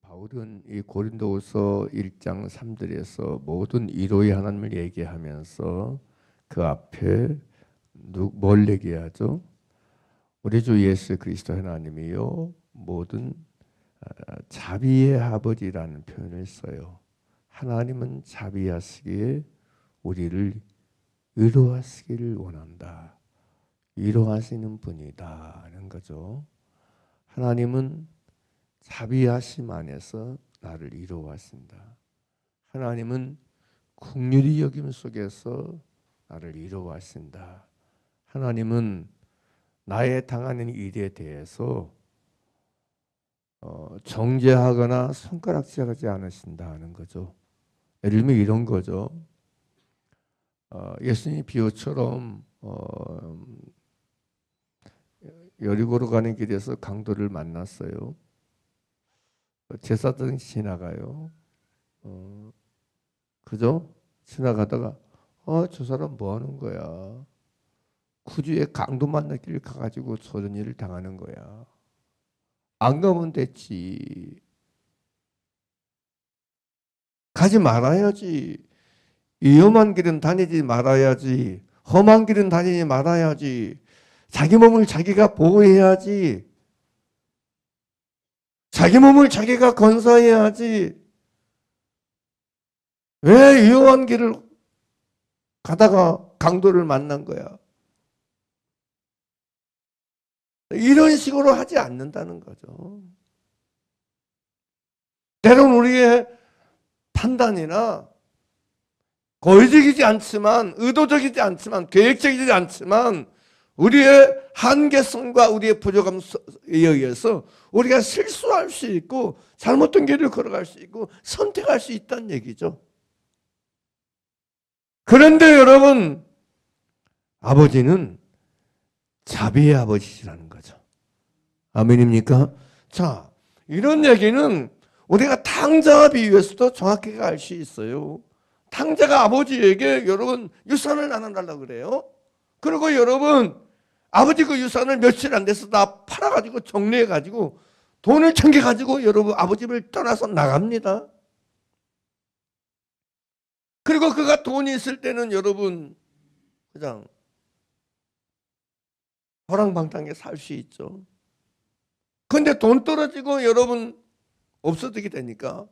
바울은 이 고린도후서 1장 3절에서 모든 위로의 하나님을 얘기하면서 그 앞에 뭘 얘기하죠? 우리 주 예수 그리스도 하나님이요 모든 자비의 아버지라는 표현을 써요. 하나님은 자비하시기에 우리를 위로하시기를 원한다. 위로하시는 분이다 하는 거죠. 하나님은 자비하심 안에서 나를 위로하신다. 하나님은 긍휼히 여김 속에서 나를 위로하신다. 하나님은 나의 당하는 일에 대해서 정죄하거나 손가락질하지 않으신다 하는 거죠. 예를 들면 이런 거죠. 예수님이 비유처럼 여리고로 가는 길에서 강도를 만났어요. 제사장이 지나가요. 그죠? 지나가다가 저 사람 뭐 하는 거야? 구주의 강도 만날 길 가가지고 저런 일을 당하는 거야. 안 가면 됐지. 가지 말아야지. 위험한 길은 다니지 말아야지. 험한 길은 다니지 말아야지. 자기 몸을 자기가 보호해야지. 자기 몸을 자기가 건사해야지. 왜 위험한 길을 가다가 강도를 만난 거야? 이런 식으로 하지 않는다는 거죠. 때론 우리의 판단이나 고의적이지 않지만, 의도적이지 않지만, 계획적이지 않지만 우리의 한계성과 우리의 부족함에 의해서 우리가 실수할 수 있고 잘못된 길을 걸어갈 수 있고 선택할 수 있다는 얘기죠. 그런데 여러분, 아버지는 자비의 아버지시라는 거죠. 아멘입니까? 자, 이런 얘기는 우리가 탕자와 비유해서도 정확하게 알 수 있어요. 탕자가 아버지에게 여러분 유산을 나눠달라고 그래요. 그리고 여러분 아버지 그 유산을 며칠 안 돼서 다 팔아가지고 정리해가지고 돈을 챙겨가지고 여러분 아버지를 떠나서 나갑니다. 그리고 그가 돈이 있을 때는 여러분 그냥 호랑방탕하게 살 수 있죠. 그런데 돈 떨어지고 여러분 없어지게 되니까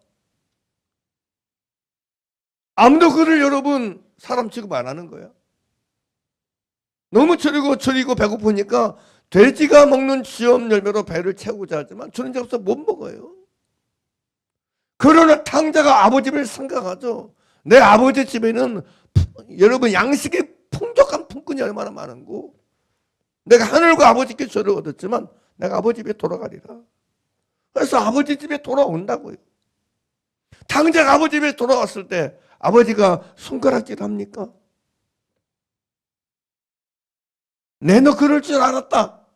아무도 그를 여러분 사람 취급 안 하는 거야. 너무 저리고 배고프니까 돼지가 먹는 쥐엄 열매로 배를 채우고자 하지만 저런 데 없어 못 먹어요. 그러나 탕자가 아버지 집을 생각하죠. 내 아버지 집에는 여러분 양식의 풍족한 품꾼이 얼마나 많은고 내가 하늘과 아버지께 저를 얻었지만 내가 아버지 집에 돌아가리라. 그래서 아버지 집에 돌아온다고요. 탕자가 아버지 집에 돌아왔을 때 아버지가 손가락질 합니까? 너 그럴 줄 알았다.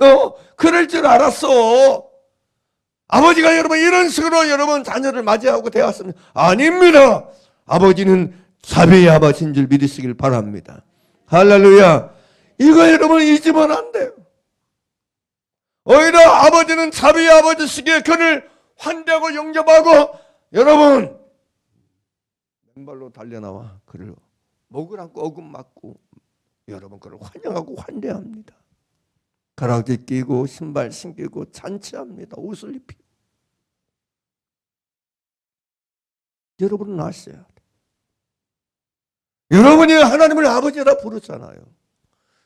너 그럴 줄 알았어. 아버지가 여러분 이런 식으로 여러분 자녀를 맞이하고 대하십니다. 아닙니다. 아버지는 자비의 아버지인 줄 믿으시길 바랍니다. 할렐루야. 이거 여러분 잊으면 안 돼요. 오히려 아버지는 자비의 아버지시기에 그를 환대하고 영접하고 여러분 맨발로 달려나와 그를 목을 안고 어금 맞고 여러분 그를 환영하고 환대합니다. 가락지 끼고 신발 신기고 잔치합니다. 옷을 입히고. 여러분은 아셔야 돼요. 여러분이 하나님을 아버지라 부르잖아요.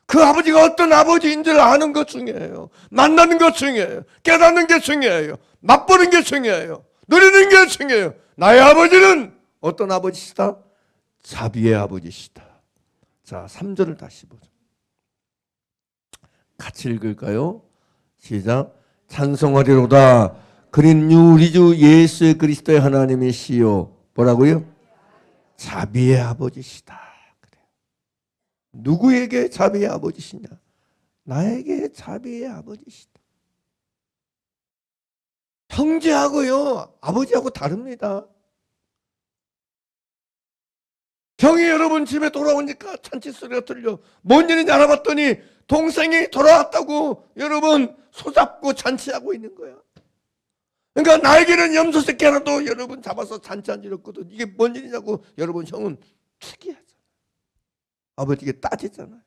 그 아버지가 어떤 아버지인 줄 아는 것 중요해요. 만나는 것 중요해요. 깨닫는 게 중요해요. 맛보는 게 중요해요. 누리는 게 중요해요. 나의 아버지는 어떤 아버지시다? 자비의 아버지시다. 자, 3절을 다시 보죠. 같이 읽을까요? 시작. 찬송하리로다. 그는 우리 주 예수 그리스도의 하나님이시요. 뭐라고요? 자비의 아버지시다. 그래요. 누구에게 자비의 아버지시냐? 나에게 자비의 아버지시다. 형제하고요, 아버지하고 다릅니다. 형이 여러분 집에 돌아오니까 잔치 소리가 들려. 뭔 일인지 알아봤더니 동생이 돌아왔다고 여러분 손잡고 잔치하고 있는 거야. 그러니까 나에게는 염소 새끼 하나도 여러분 잡아서 잔치 안 지렸거든. 이게 뭔 일이냐고 여러분 형은 특이하잖아. 아버지에게 따지잖아요.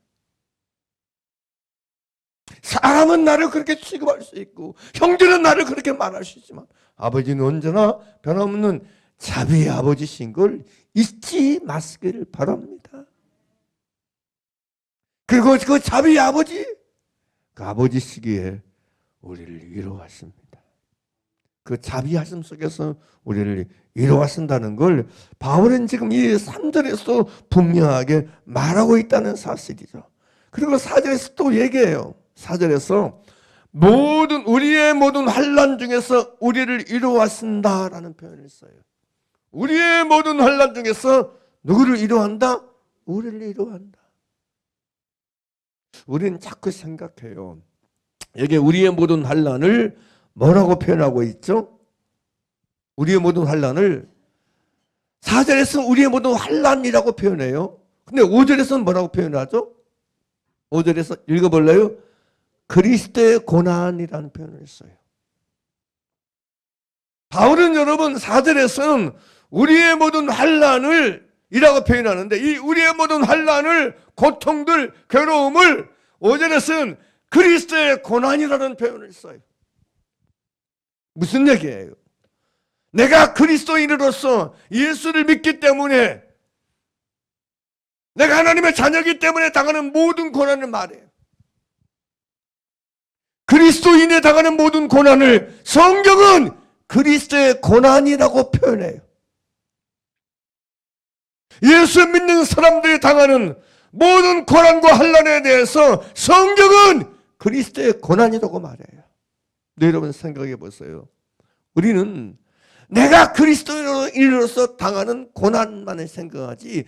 사람은 나를 그렇게 취급할 수 있고 형제는 나를 그렇게 말할 수 있지만 아버지는 언제나 변함없는 자비의 아버지신 걸 잊지 마시기를 바랍니다. 그리고 그 자비의 아버지, 그 아버지시기에 우리를 위로하십니다. 그 자비하심 속에서 우리를 위로하신다는 걸 바울은 지금 이 3절에서 분명하게 말하고 있다는 사실이죠. 그리고 4절에서 또 얘기해요. 4절에서 우리의 모든 환난 중에서 우리를 위로하신다라는 표현을 써요. 우리의 모든 환난 중에서 누구를 위로한다? 우리를 위로한다. 우리는 자꾸 생각해요. 여기 우리의 모든 환난을 뭐라고 표현하고 있죠? 우리의 모든 환난을 4절에서는 우리의 모든 환난이라고 표현해요. 근데 5절에서는 뭐라고 표현하죠? 5절에서 읽어볼래요? 그리스도의 고난이라는 표현을 써요. 바울은 여러분 4절에서는 우리의 모든 환난을 이라고 표현하는데 이 우리의 모든 환난을 고통들 괴로움을 5절에서는 그리스도의 고난이라는 표현을 써요. 무슨 얘기예요? 내가 그리스도인으로서 예수를 믿기 때문에 내가 하나님의 자녀이기 때문에 당하는 모든 고난을 말해요. 그리스도인에 당하는 모든 고난을 성경은 그리스도의 고난이라고 표현해요. 예수 믿는 사람들이 당하는 모든 고난과 환난에 대해서 성경은 그리스도의 고난이라고 말해요. 네, 여러분 생각해 보세요. 우리는 내가 그리스도인으로서 당하는 고난만을 생각하지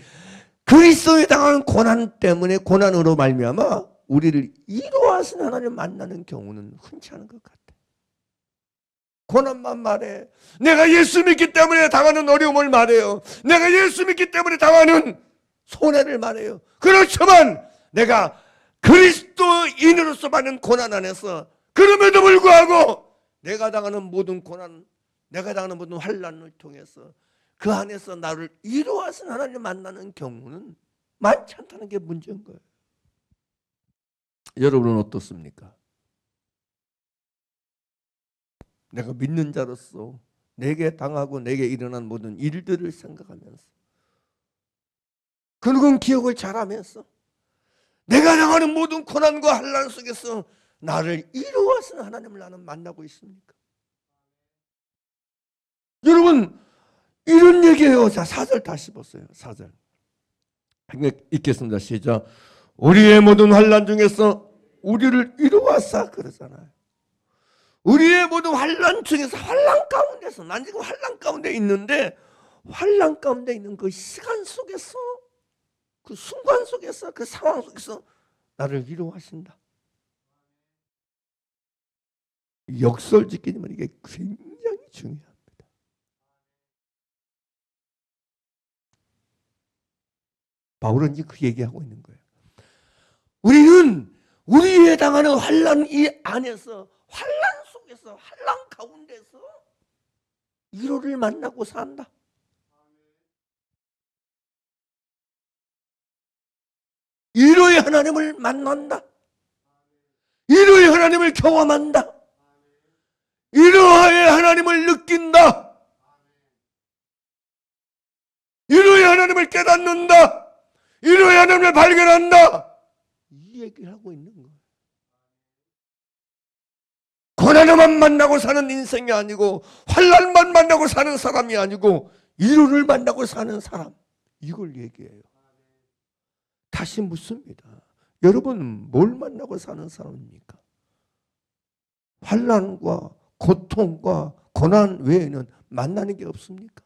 그리스도에 당하는 고난 때문에 고난으로 말미암아 우리를 위로하시는 하나님을 만나는 경우는 흔치 않은 것 같아요. 고난만 말해. 내가 예수 믿기 때문에 당하는 어려움을 말해요. 내가 예수 믿기 때문에 당하는 손해를 말해요. 그렇지만 내가 그리스도인으로서 받는 고난 안에서 그럼에도 불구하고 내가 당하는 모든 고난, 내가 당하는 모든 환난을 통해서 그 안에서 나를 위로하시는 하나님을 만나는 경우는 많지 않다는 게 문제인 거예요. 여러분은 어떻습니까? 내가 믿는 자로서 내게 당하고 내게 일어난 모든 일들을 생각하면서 그런 기억을 잘하면서 내가 당하는 모든 고난과 환난 속에서 나를 위로하시는 하나님을 나는 만나고 있습니까? 여러분 이런 얘기예요. 자, 4절 다시 보세요. 4절 읽겠습니다. 시작. 우리의 모든 환난 중에서 우리를 위로하사 그러잖아요. 우리의 모든 환난 중에서 환난 가운데서 난 지금 환난 가운데 있는데 환난 가운데 있는 그 시간 속에서 그 순간 속에서 그 상황 속에서 나를 위로하신다. 역설 짓기지만 이게 굉장히 중요합니다. 바울은 이제 그 얘기하고 있는 거예요. 우리는 우리에 당하는 환난 이 안에서 환난 속에서 환난 가운데서 위로를 만나고 산다. 위로의 하나님을 만난다. 위로의 하나님을 경험한다. 위로의 하나님을 느낀다. 위로의 하나님을 깨닫는다. 위로의 하나님을 발견한다. 이 얘기를 하고 있는 거예요. 고난만 만나고 사는 인생이 아니고 환난만 만나고 사는 사람이 아니고 위로를 만나고 사는 사람, 이걸 얘기해요. 다시 묻습니다. 여러분 뭘 만나고 사는 사람입니까? 환난과 고통과 고난 외에는 만나는 게 없습니까?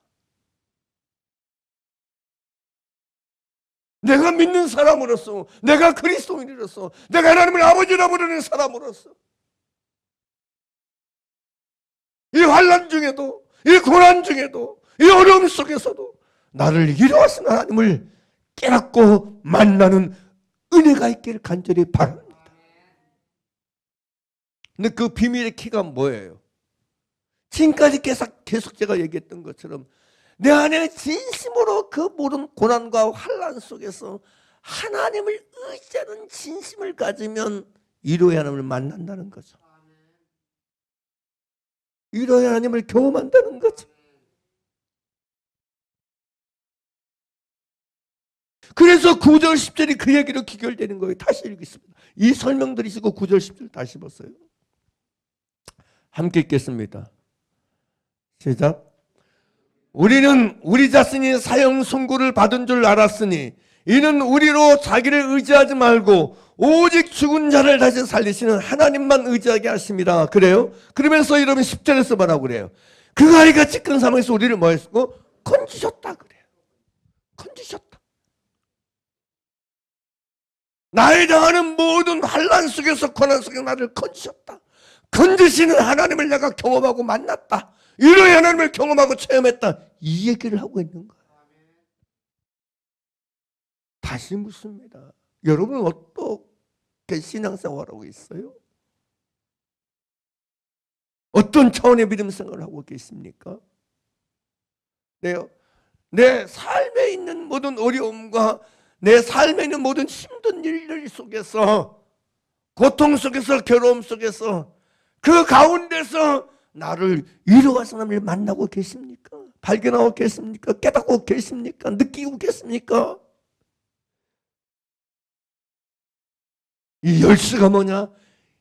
내가 믿는 사람으로서, 내가 그리스도인으로서, 내가 하나님을 아버지라 부르는 사람으로서 이 환난 중에도, 이 고난 중에도, 이 어려움 속에서도 나를 위로하시는 하나님을 깨닫고 만나는 은혜가 있기를 간절히 바랍니다. 근데 그 비밀의 키가 뭐예요? 지금까지 계속 제가 얘기했던 것처럼 내 안에 진심으로 그 모든 고난과 환난 속에서 하나님을 의지하는 진심을 가지면 위로의 하나님을 만난다는 거죠. 위로의 하나님을 경험한다는 거죠. 그래서 9절 10절이 그 얘기로 귀결되는 거예요. 다시 읽겠습니다. 이 설명들이 있고 9절 10절 다시 보세요. 함께 읽겠습니다. 시작. 우리는 우리 자신이 사형 선고를 받은 줄 알았으니 이는 우리로 자기를 의지하지 말고 오직 죽은 자를 다시 살리시는 하나님만 의지하게 하십니다. 그래요? 그러면서 여러분 10절에서 뭐라고 그래요? 그 아이같이 큰 사망에서 우리를 뭐 했고? 건지셨다 그래요. 건지셨다. 나에 당하는 모든 환난 속에서 고난 속에서 나를 건지셨다. 건지시는 하나님을 내가 경험하고 만났다. 위로의 하나님을 경험하고 체험했다. 이 얘기를 하고 있는 거예요. 다시 묻습니다. 여러분은 어떻게 신앙생활하고 있어요? 어떤 차원의 믿음 생활을 하고 계십니까? 내 삶에 있는 모든 어려움과 내 삶에 있는 모든 힘든 일들 속에서, 고통 속에서, 괴로움 속에서, 그 가운데서 나를 위로하는 사람을 만나고 계십니까? 발견하고 계십니까? 깨닫고 계십니까? 느끼고 계십니까? 이 열쇠가 뭐냐?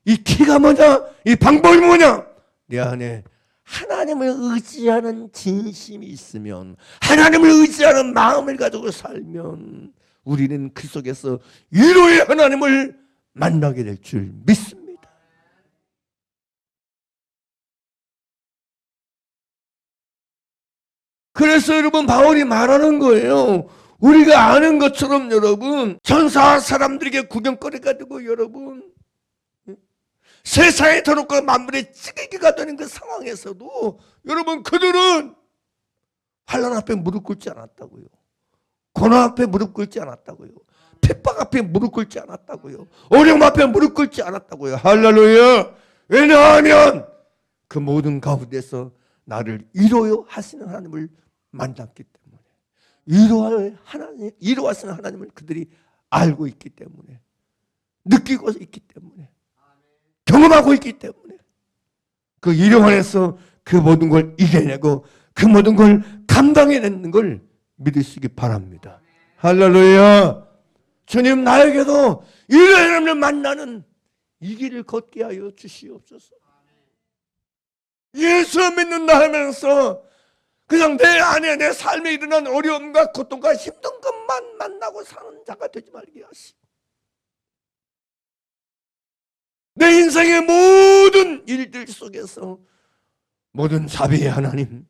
이 키가 뭐냐? 이 방법이 뭐냐? 내 안에 하나님을 의지하는 진심이 있으면, 하나님을 의지하는 마음을 가지고 살면 우리는 그 속에서 위로의 하나님을 만나게 될 줄 믿습니다. 그래서 여러분 바울이 말하는 거예요. 우리가 아는 것처럼 여러분 천사 사람들에게 구경거리가 되고 여러분 세상에 더럽고 만물의 찌개기가 되는 그 상황에서도 여러분 그들은 환난 앞에 무릎 꿇지 않았다고요. 고난 앞에 무릎 꿇지 않았다고요. 핍박 앞에 무릎 꿇지 않았다고요. 어려움 앞에 무릎 꿇지 않았다고요. 할렐루야. 왜냐하면 그 모든 가운데서 나를 위로요 하시는 하나님을 만났기 때문에, 위로하시는 하나님을 그들이 알고 있기 때문에, 느끼고 있기 때문에, 경험하고 있기 때문에 그 위로 안에서 그 모든 걸 이겨내고 그 모든 걸 감당해내는 걸 믿으시기 바랍니다. 할렐루야. 주님 나에게도 위로의 하나님을 만나는 이 길을 걷게 하여 주시옵소서. 예수 믿는다 하면서 그냥 내 안에 내 삶에 일어난 어려움과 고통과 힘든 것만 만나고 사는 자가 되지 말게 하시고 내 인생의 모든 일들 속에서 모든 자비의 하나님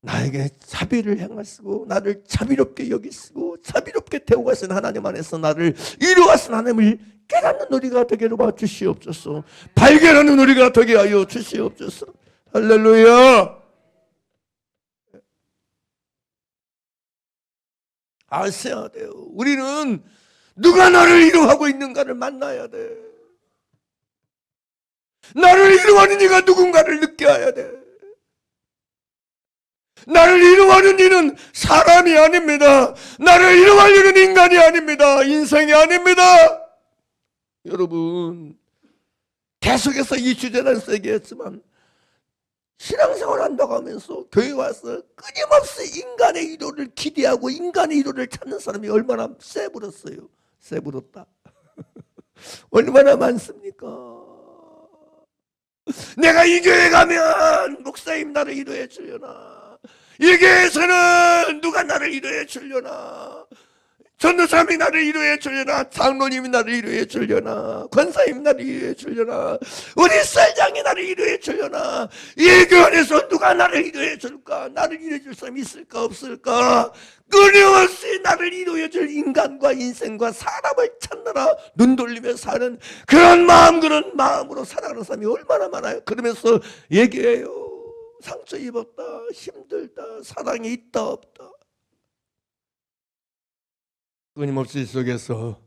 나에게 자비를 행하시고 나를 자비롭게 여기시고 자비롭게 대우하시는 하나님 안에서 나를 위로하시는 하나님을 깨닫는 우리가 되게 봐 주시옵소서. 발견하는 우리가 되게 하여 주시옵소서. 할렐루야. 아셔야 돼요. 우리는 누가 나를 위로하고 있는가를 만나야 돼. 나를 위로하는 이가 누군가를 느껴야 돼. 나를 위로하는 이는 사람이 아닙니다. 나를 위로하려는 인간이 아닙니다. 인생이 아닙니다. 여러분 계속해서 이 주제를 얘기했지만 신앙생활 한다고 하면서 교회 와서 끊임없이 인간의 위로를 기대하고 인간의 위로를 찾는 사람이 얼마나 세부렸어요. 세부렸다. 얼마나 많습니까? 내가 이 교회 가면 목사님 나를 위로해 주려나, 이 교회에서는 누가 나를 위로해 주려나, 전도사님이 나를 위로해 주려나, 장로님이 나를 위로해 주려나, 권사님이 나를 위로해 주려나, 우리 쌀장이 나를 위로해 주려나, 이 교회에서 누가 나를 위로해 줄까? 나를 위로해 줄 사람이 있을까 없을까? 끊임없이 나를 위로해 줄 인간과 인생과 사람을 찾느라 눈 돌리며 사는 그런 마음으로 살아가는 사람이 얼마나 많아요. 그러면서 얘기해요. 상처 입었다, 힘들다, 사랑이 있다 없다. 끊임없이 속에서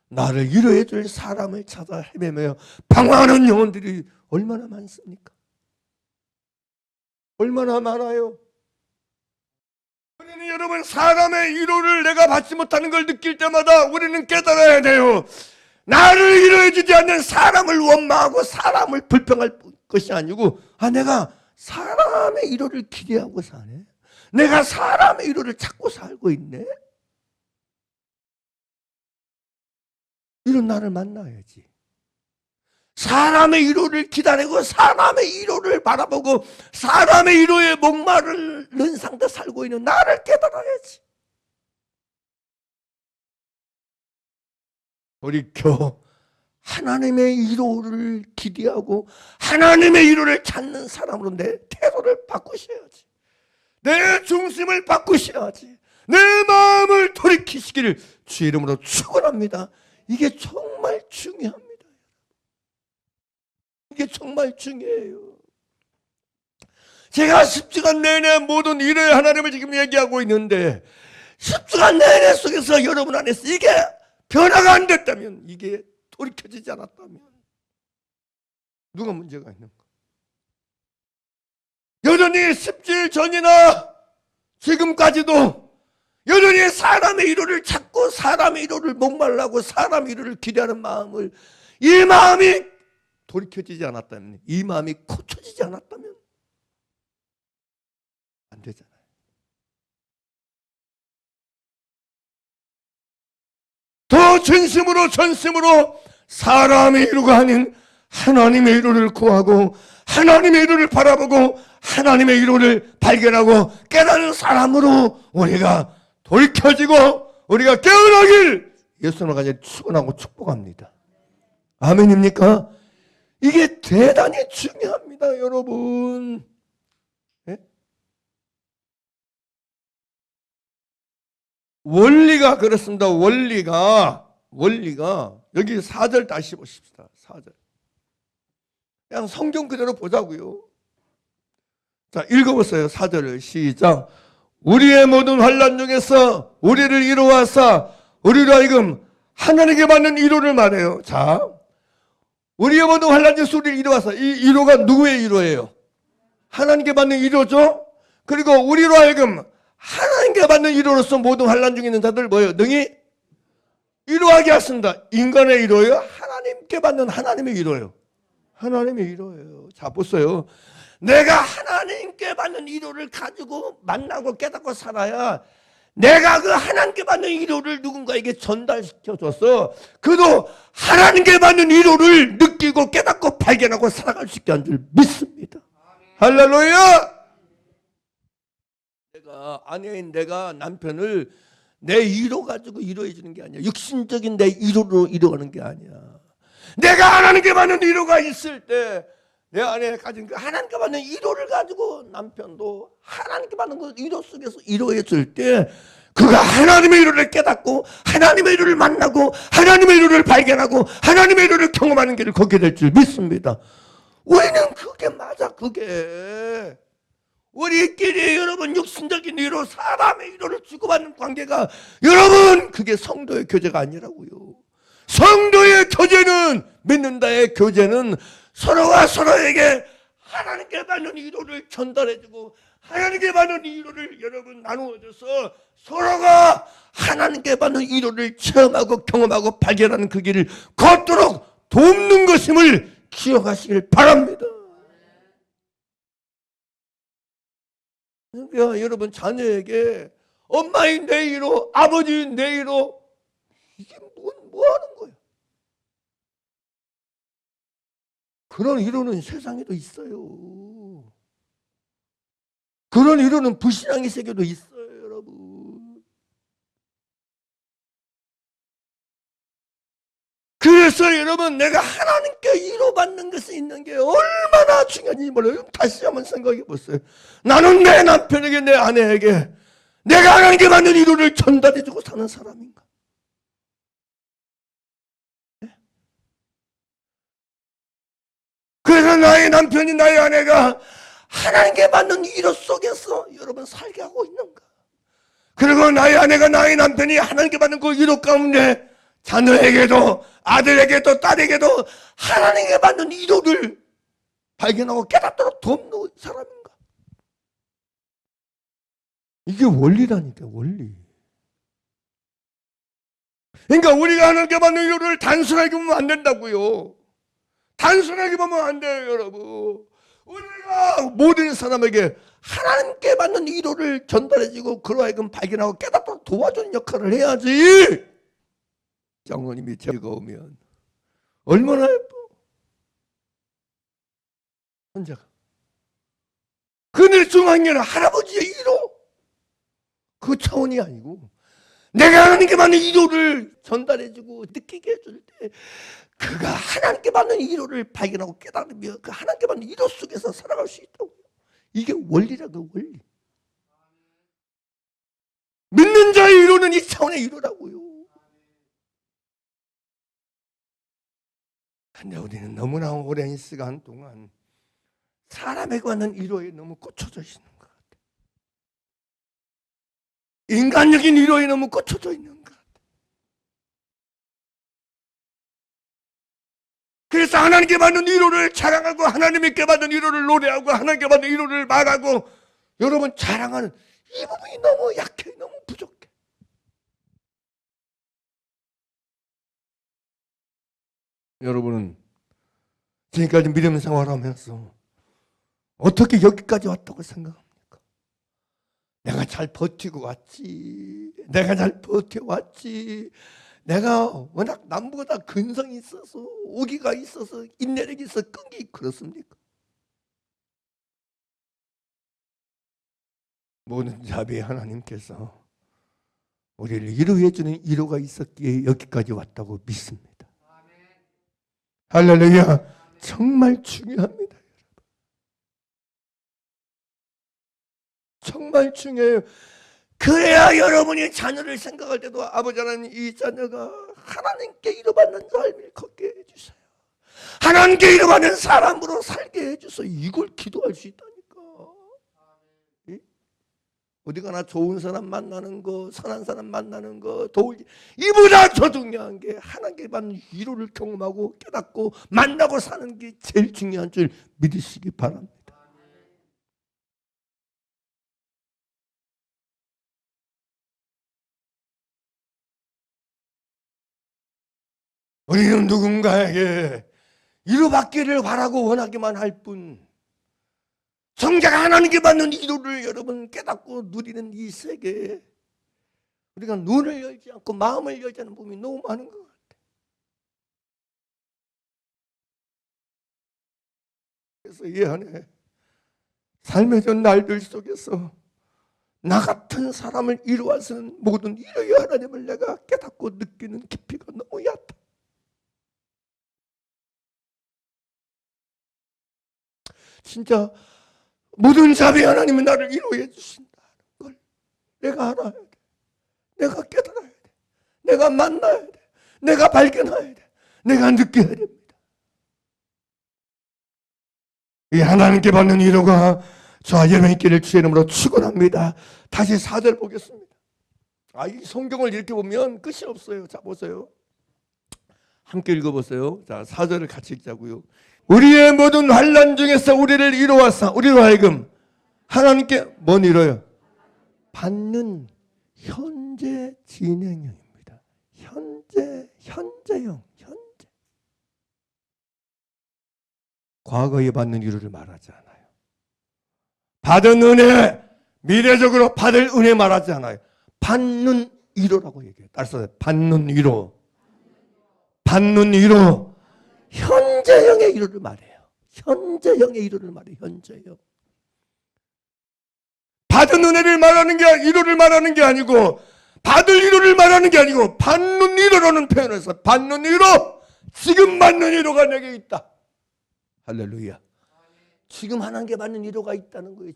나를 위로해 줄 사람을 찾아 헤매며 방황하는 영혼들이 얼마나 많습니까? 얼마나 많아요. 우리는 여러분 사람의 위로를 내가 받지 못하는 걸 느낄 때마다 우리는 깨달아야 돼요. 나를 위로해 주지 않는 사람을 원망하고 사람을 불평할 것이 아니고, 내가 사람의 위로를 기대하고 사네. 내가 사람의 위로를 찾고 살고 있네. 이런 나를 만나야지. 사람의 위로를 기다리고 사람의 위로를 바라보고 사람의 위로에 목마른 상태 살고 있는 나를 깨달아야지. 돌이켜 하나님의 위로를 기대하고 하나님의 위로를 찾는 사람으로 내 태도를 바꾸셔야지. 내 중심을 바꾸셔야지. 내 마음을 돌이키시기를 주의 이름으로 축원합니다. 이게 정말 중요합니다. 이게 정말 중요해요. 제가 10주간 내내 모든 일을 하나님을 지금 얘기하고 있는데 10주간 내내 속에서 여러분 안에서 이게 변화가 안 됐다면, 이게 돌이켜지지 않았다면 누가 문제가 있는가? 여전히 10주일 전이나 지금까지도 여전히 사람의 위로를 찾고 사람의 위로를 목말라고 사람의 위로를 기대하는 마음을, 이 마음이 돌이켜지지 않았다면, 이 마음이 고쳐지지 않았다면 안 되잖아요. 더 전심으로 사람의 위로가 아닌 하나님의 위로를 구하고 하나님의 위로를 바라보고 하나님의 위로를 발견하고 깨닫는 사람으로 우리가 돌이켜지고 우리가 깨어나길 예수님을 가지고 축원하고 축복합니다. 아멘입니까? 이게 대단히 중요합니다, 여러분. 네? 원리가 그렇습니다. 원리가 여기 4절 다시 보십시다. 4절. 그냥 성경 그대로 보자고요. 자, 읽어보세요. 4절을 시작. 우리의 모든 환난 중에서 우리를 위로하사 우리로 하여금 하나님께 받는 위로를 말해요. 자, 우리의 모든 환난 중에서 우리를 위로하사, 이 위로가 누구의 위로예요? 하나님께 받는 위로죠. 그리고 우리로 하여금 하나님께 받는 위로로서 모든 환난 중에 있는 자들 뭐예요? 능히 위로하게 하신다. 인간의 위로예요? 하나님께 받는 하나님의 위로예요. 하나님의 위로예요. 자, 보세요. 내가 하나님께 받는 위로를 가지고 만나고 깨닫고 살아야 내가 그 하나님께 받는 위로를 누군가에게 전달시켜줘서 그도 하나님께 받는 위로를 느끼고 깨닫고 발견하고 살아갈 수 있게 한 줄 믿습니다. 할렐루야! 내가 남편을 내 위로 가지고 위로해 주는 게 아니야. 육신적인 내 위로로 위로하는 게 아니야. 내가 하나님께 받는 위로가 있을 때 내 안에 가진 그 하나님께 받는 위로를 가지고 남편도 하나님께 받는 그 위로 속에서 위로해 줄 때 그가 하나님의 위로를 깨닫고 하나님의 위로를 만나고 하나님의 위로를 발견하고 하나님의 위로를 경험하는 길을 걷게 될 줄 믿습니다. 우리는 그게 맞아. 그게 우리끼리 여러분 육신적인 위로 사람의 위로를 주고받는 관계가 여러분 그게 성도의 교제가 아니라고요. 성도의 교제는 믿는다의 교제는 서로가 서로에게 하나님께 받는 위로를 전달해주고 하나님께 받는 위로를 여러분 나누어줘서 서로가 하나님께 받는 위로를 체험하고 경험하고 발견하는 그 길을 걷도록 돕는 것임을 기억하시길 바랍니다. 그러니까 여러분 자녀에게 엄마의 내 위로, 아버지의 내 위로, 이게 뭐 하는 거예요? 그런 위로는 세상에도 있어요. 그런 위로는 불신앙의 세계도 있어요, 여러분. 그래서 여러분 내가 하나님께 위로받는 것이 있는 게 얼마나 중요한지 몰라요. 다시 한번 생각해 보세요. 나는 내 남편에게 내 아내에게 내가 하나님께 받는 위로를 전달해주고 사는 사람인가? 그래서 나의 남편이 나의 아내가 하나님께 받는 위로 속에서 여러분 살게 하고 있는가? 그리고 나의 아내가 나의 남편이 하나님께 받는 그 위로 가운데 자녀에게도 아들에게도 딸에게도 하나님께 받는 위로를 발견하고 깨닫도록 돕는 사람인가? 이게 원리라니까, 원리. 그러니까 우리가 하나님께 받는 위로를 단순하게 보면 안 된다고요. 단순하게 보면 안 돼요, 여러분. 우리가 모든 사람에게 하나님께 받는 위로를 전달해주고 그로 하여금 발견하고 깨닫도록 도와주는 역할을 해야지. 장로님이 즐거우면 얼마나 예뻐. 혼자가. 그늘 중요한 게 할아버지의 위로. 그 차원이 아니고 내가 하나님께 받는 위로를 전달해주고 느끼게 해줄 때 그가 하나님께 받는 위로를 발견하고 깨달으며 그 하나님께 받는 위로 속에서 살아갈 수 있다고. 이게 원리라고, 원리. 믿는 자의 위로는 이 차원의 위로라고요. 근데 우리는 너무나 오랜 시간 동안 사람에게 받는 위로에 너무 꽂혀져 있는 것 같아요. 인간적인 위로에 너무 꽂혀져 있는 것 같아요. 그래서 하나님께 받는 위로를 자랑하고 하나님께 받는 위로를 노래하고 하나님께 받는 위로를 말하고 여러분 자랑하는 이 부분이 너무 약해, 너무 부족해. 여러분은 지금까지 믿음 생활하면서 어떻게 여기까지 왔다고 생각합니까? 내가 잘 버티고 왔지. 내가 잘 버텨왔지. 내가 워낙 남보다 근성이 있어서 오기가 있어서 인내력이 있어 끈기 그렇습니까? 모든 자비의 하나님께서 우리를 위로해 주는 위로가 있었기에 여기까지 왔다고 믿습니다. 할렐루야. 정말 중요합니다. 정말 중요해요. 그래야 여러분이 자녀를 생각할 때도 아버지 하나님 이 자녀가 하나님께 위로받는 삶을 걷게 해주세요. 하나님께 위로받는 사람으로 살게 해주세요. 이걸 기도할 수 있다니까. 어디 가나 좋은 사람 만나는 거, 선한 사람 만나는 거, 이보다 더 중요한 게 하나님께 받는 위로를 경험하고 깨닫고 만나고 사는 게 제일 중요한 줄 믿으시기 바랍니다. 우리는 누군가에게 위로받기를 바라고 원하기만 할 뿐 정작 하나님께 받는 위로를 여러분 깨닫고 누리는 이 세계에 우리가 눈을 열지 않고 마음을 열지 않는 부분이 너무 많은 것 같아요. 그래서 이 안에 삶의 전 날들 속에서 나 같은 사람을 위로할 수 있는 모든 위로의 하나님을 내가 깨닫고 느끼는 깊이가 너무 얕다. 진짜 모든 자비 하나님은 나를 위로해 주신다는 걸 내가 알아야 돼. 내가 깨달아야 돼. 내가 만나야 돼. 내가 발견해야 돼. 내가 느껴야 됩니다. 이 하나님께 받는 위로가 저와 여러분 있기를 주의 이름으로 축원합니다. 다시 4절 보겠습니다. 이 성경을 이렇게 보면 끝이 없어요. 자 보세요. 함께 읽어보세요. 자 4절을 같이 읽자고요. 우리의 모든 환난 중에서 우리를 위로하사 우리로 하여금 하나님께 뭔 위로요? 받는 현재 진행형입니다. 현재형. 과거에 받는 위로를 말하지 않아요. 받은 은혜, 미래적으로 받을 은혜 말하지 않아요. 받는 위로라고 얘기해요. 따라서 받는 위로. 현재형의 위로를 말해요. 현재형의 위로를 말해요. 현재형. 받은 은혜를 말하는 게 위로를 말하는 게 아니고 받을 위로를 말하는 게 아니고 받는 위로라는 표현에서 받는 위로, 지금 받는 위로가 내게 있다. 할렐루야. 지금 하나님께 받는 위로가 있다는 거예요.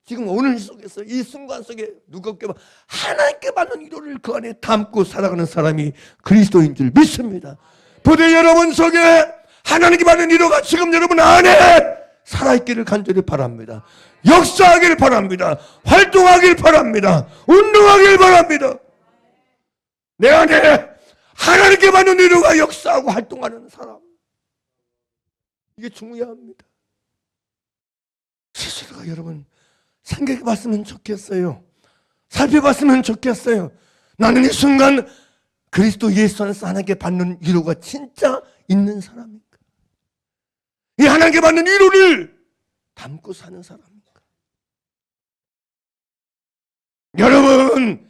지금 오늘 속에서 이 순간 속에 누구께 하나님께 받는 위로를 그 안에 담고 살아가는 사람이 그리스도인 줄 믿습니다. 부디 여러분 속에 하나님께 받는 위로가 지금 여러분 안에 살아있기를 간절히 바랍니다. 역사하길 바랍니다. 활동하길 바랍니다. 운동하길 바랍니다. 내 안에 하나님께 받는 위로가 역사하고 활동하는 사람, 이게 중요합니다. 스스로가 여러분 생각해 봤으면 좋겠어요. 살펴봤으면 좋겠어요. 나는 이 순간 그리스도 예수 안에서 하나님께 받는 위로가 진짜 있는 사람인가? 이 하나님께 받는 위로를 담고 사는 사람인가? 여러분,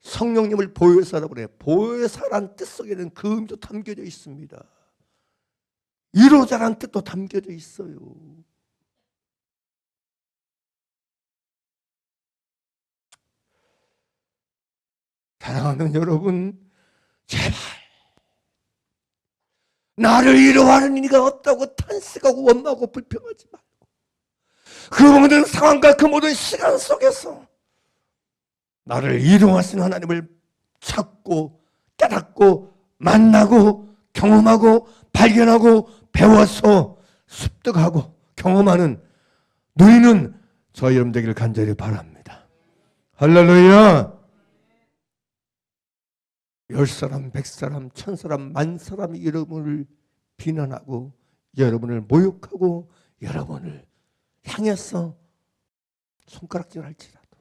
성령님을 보혜사라고 그래요. 보혜사란 뜻 속에는 그 의미도 담겨져 있습니다. 위로자란 뜻도 담겨져 있어요. 사랑하는 여러분, 제발 나를 위로하는 이가 없다고 탄식하고 원망하고 불평하지 말고 그 모든 상황과 그 모든 시간 속에서 나를 위로하시는 하나님을 찾고 깨닫고 만나고 경험하고 발견하고 배워서 습득하고 경험하는 누리는 저희 여러분 되기를 간절히 바랍니다. 할렐루야. 10사람, 100사람, 1000사람, 10,000사람이 여러분을 비난하고 여러분을 모욕하고 여러분을 향해서 손가락질할지라도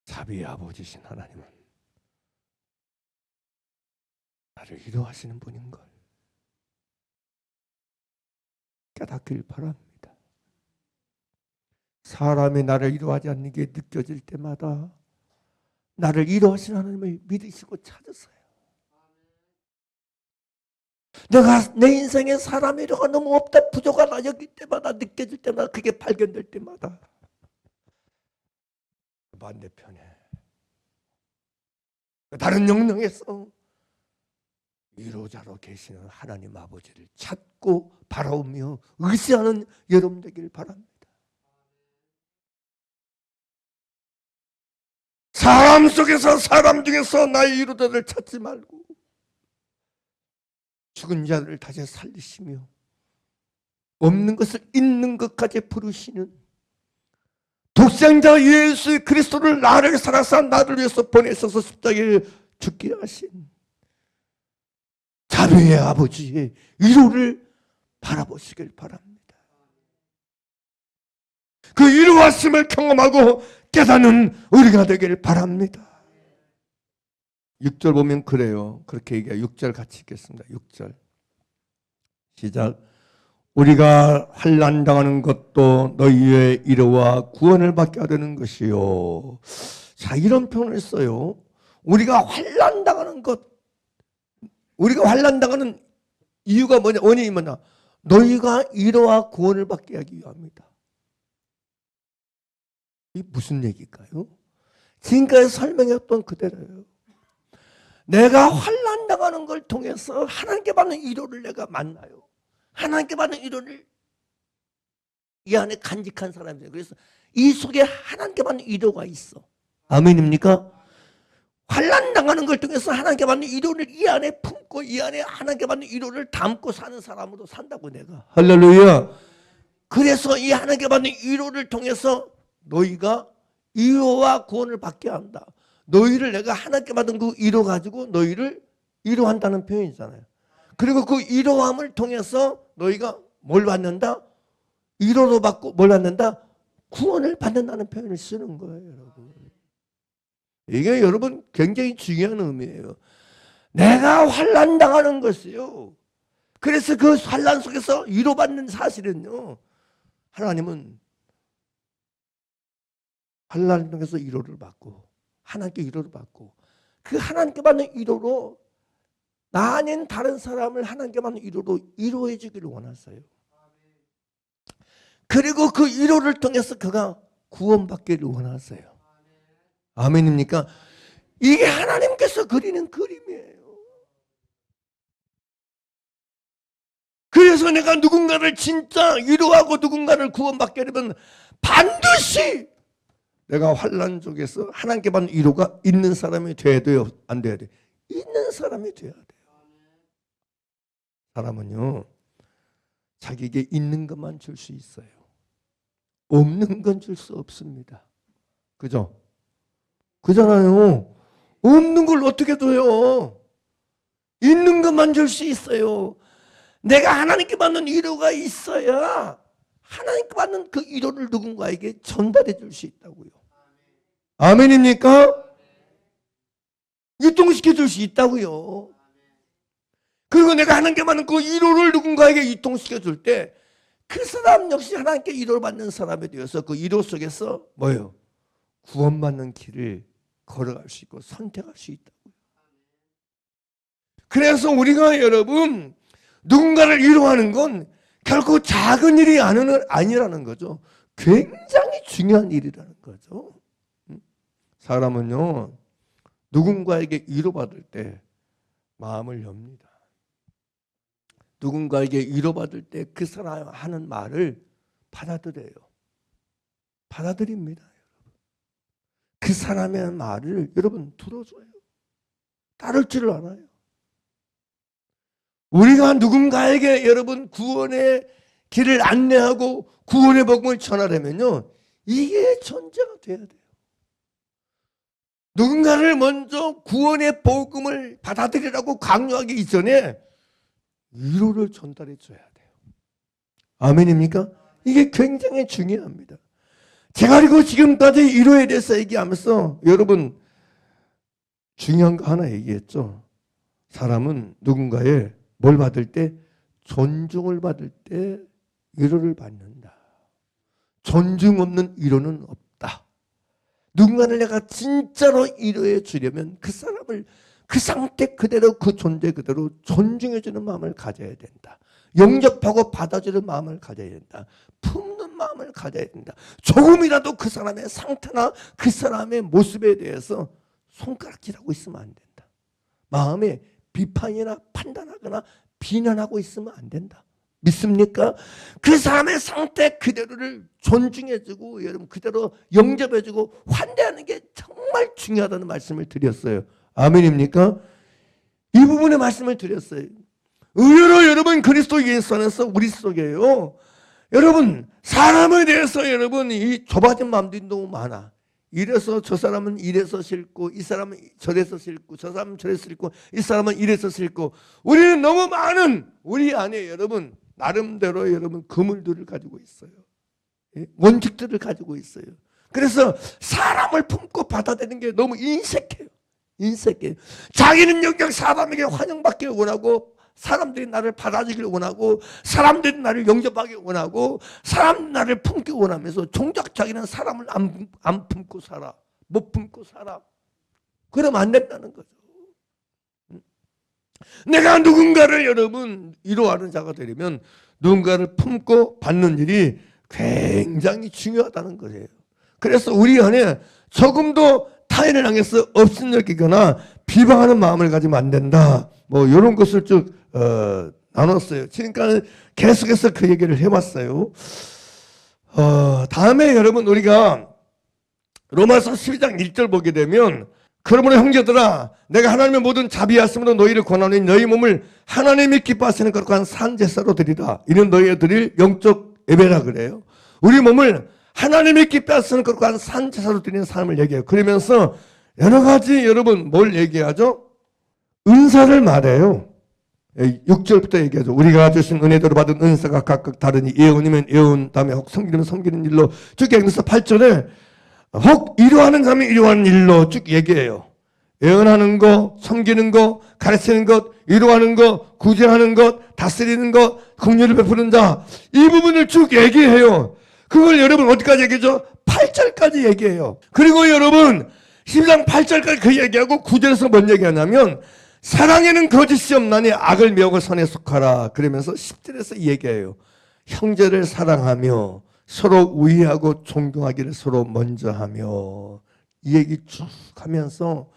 자비의 아버지신 하나님은 나를 위로하시는 분인 걸 깨닫길 바랍니다. 사람이 나를 위로하지 않는 게 느껴질 때마다 나를 위로하시는 하나님을 믿으시고 찾으세요. 내가 내 인생에 사람의 위로가 너무 없다, 부족하다 여길 때마다, 느껴질 때마다, 그게 발견될 때마다 반대편에 다른 영역에서 위로자로 계시는 하나님 아버지를 찾고 바라오며 의지하는 여러분 되길 바랍니다. 사람 속에서, 사람 중에서 나의 위로자를 찾지 말고 죽은 자들을 다시 살리시며 없는 것을 있는 것까지 부르시는 독생자 예수 그리스도를 나를 살아서 나를 위해서 보내셔서 십자가에 죽게 하신 자비의 아버지의 위로를 바라보시길 바랍니다. 그 위로하심을 경험하고 깨닫는 우리가 되길 바랍니다. 6절 보면 그래요. 그렇게 얘기해요. 6절 같이 읽겠습니다. 6절 시작. 우리가 환난 당하는 것도 너희의 위로와 구원을 받게 하려는 것이요. 자, 이런 표현을 써요. 우리가 환난 당하는 것, 우리가 환난 당하는 이유가 뭐냐, 원인이 뭐냐? 너희가 위로와 구원을 받게 하기 위함이다. 이게 무슨 얘기일까요? 지금까지 설명했던 그대로예요. 내가 환난 당하는 걸 통해서 하나님께 받는 위로를 내가 만나요. 하나님께 받는 위로를 이 안에 간직한 사람이에요. 그래서 이 속에 하나님께 받는 위로가 있어. 아멘입니까? 환난 당하는 걸 통해서 하나님께 받는 위로를 이 안에 품고 이 안에 하나님께 받는 위로를 담고 사는 사람으로 산다고 내가. 할렐루야. 그래서 이 하나님께 받는 위로를 통해서 너희가 위로와 구원을 받게 한다. 너희를 내가 하나님께 받은 그 위로 가지고 너희를 위로한다는 표현이잖아요. 그리고 그 위로함을 통해서 너희가 뭘 받는다? 위로도 받고 뭘 받는다? 구원을 받는다는 표현을 쓰는 거예요, 여러분. 이게 여러분 굉장히 중요한 의미예요. 내가 환난 당하는 것이요. 그래서 그 환난 속에서 위로받는 사실은요. 하나님은 환난을 통해서 위로를 받고 하나님께 위로를 받고 그 하나님께 받는 위로로 나 아닌 다른 사람을 하나님께 받는 위로로 위로해 주기를 원하세요. 그리고 그 위로를 통해서 그가 구원받기를 원하세요. 아멘입니까? 이게 하나님께서 그리는 그림이에요. 그래서 내가 누군가를 진짜 위로하고 누군가를 구원받게 되면 반드시 내가 환난 속에서 하나님께 받는 위로가 있는 사람이 돼야 돼요? 안 돼야 돼요? 있는 사람이 돼야 돼요. 사람은요, 자기에게 있는 것만 줄 수 있어요. 없는 건 줄 수 없습니다. 그죠? 그잖아요. 없는 걸 어떻게 줘요? 있는 것만 줄 수 있어요. 내가 하나님께 받는 위로가 있어야 하나님께 받는 그 위로를 누군가에게 전달해 줄 수 있다고요. 아멘입니까? 유통시켜 줄 수 있다고요. 그리고 내가 하나님께 받는 그 위로를 누군가에게 유통시켜 줄 때 그 사람 역시 하나님께 위로를 받는 사람이 되어서 그 위로 속에서 뭐예요? 구원받는 길을 걸어갈 수 있고 선택할 수 있다고요. 그래서 우리가 여러분 누군가를 위로하는 건 결코 작은 일이 아니라는 거죠. 굉장히 중요한 일이라는 거죠. 사람은요 누군가에게 위로받을 때 마음을 엽니다. 누군가에게 위로받을 때 그 사람 하는 말을 받아들여요. 받아들입니다. 그 사람의 말을 여러분 들어줘요. 따를 줄 알아요. 우리가 누군가에게 여러분 구원의 길을 안내하고 구원의 복음을 전하려면요 이게 전제가 돼야 돼요. 누군가를 먼저 구원의 복음을 받아들이라고 강요하기 이전에 위로를 전달해 줘야 돼요. 아멘입니까? 이게 굉장히 중요합니다. 제가 그리고 지금까지 위로에 대해서 얘기하면서 여러분 중요한 거 하나 얘기했죠. 사람은 누군가의 뭘 받을 때? 존중을 받을 때 위로를 받는다. 존중 없는 위로는 없다. 누군가를 내가 진짜로 위로해 주려면 그 사람을 그 상태 그대로 그 존재 그대로 존중해 주는 마음을 가져야 된다. 영접하고 받아주는 마음을 가져야 된다. 품는 마음을 가져야 된다. 조금이라도 그 사람의 상태나 그 사람의 모습에 대해서 손가락질하고 있으면 안 된다. 마음에 비판이나 판단하거나 비난하고 있으면 안 된다. 믿습니까? 그 사람의 상태 그대로를 존중해주고 여러분 그대로 영접해주고 환대하는 게 정말 중요하다는 말씀을 드렸어요. 아멘입니까? 이 부분의 말씀을 드렸어요. 의외로 여러분 그리스도 예수 안에서 우리 속에요. 여러분 사람에 대해서 여러분 이 좁아진 마음들이 너무 많아. 이래서 저 사람은 이래서 싫고 이 사람은 저래서 싫고 저 사람은 저래서 싫고 이 사람은 이래서 싫고 우리는 너무 많은 우리 안에 여러분 나름대로 여러분 그물들을 가지고 있어요. 원칙들을 가지고 있어요. 그래서 사람을 품고 받아들이는 게 너무 인색해요. 인색해요. 자기는 영적 사람에게 환영받기를 원하고 사람들이 나를 받아주기를 원하고 사람들이 나를 영접하기 원하고 사람들이 나를 품기 원하면서 정작 자기는 사람을 안 품고 살아. 못 품고 살아. 그러면 안 된다는 거죠. 내가 누군가를 여러분 위로하는 자가 되려면 누군가를 품고 받는 일이 굉장히 중요하다는 거예요. 그래서 우리 안에 조금도 타인을 향해서 업신여기거나 비방하는 마음을 가지면 안 된다. 뭐 이런 것을 쭉 나눴어요. 그러니까 계속해서 그 얘기를 해왔어요. 다음에 여러분 우리가 로마서 12장 1절 보게 되면 그러므로 형제들아 내가 하나님의 모든 자비하심으로 너희를 권하노니 너희 몸을 하나님이 기뻐하시는 거룩한 산제사로 드리라. 이는 너희의 드릴 영적 예배라 그래요. 우리 몸을 하나님이 기뻐하시는 거룩한 산제사로 드리는 삶을 얘기해요. 그러면서 여러 가지 여러분 뭘 얘기하죠? 은사를 말해요. 6절부터 얘기하죠. 우리가 주신 은혜대로 받은 은사가 각각 다르니 예언이면 예언, 다음에 혹 섬기면 섬기는 일로 쭉 얘기해서 8절에 혹 위로하는 사람이 위로하는 일로 쭉 얘기해요. 예언하는 거, 섬기는 거, 가르치는 것, 위로하는 거, 구제하는 것, 다스리는 것, 긍휼을 베푸는 자, 이 부분을 쭉 얘기해요. 그걸 여러분 어디까지 얘기하죠? 8절까지 얘기해요. 그리고 여러분 10장 8절까지 그 얘기하고 9절에서 뭔 얘기하냐면 사랑에는 거짓이 없나니 악을 미워하고 선에 속하라. 그러면서 10절에서 얘기해요. 형제를 사랑하며 서로 우애하고 존경하기를 서로 먼저 하며 이 얘기 쭉 하면서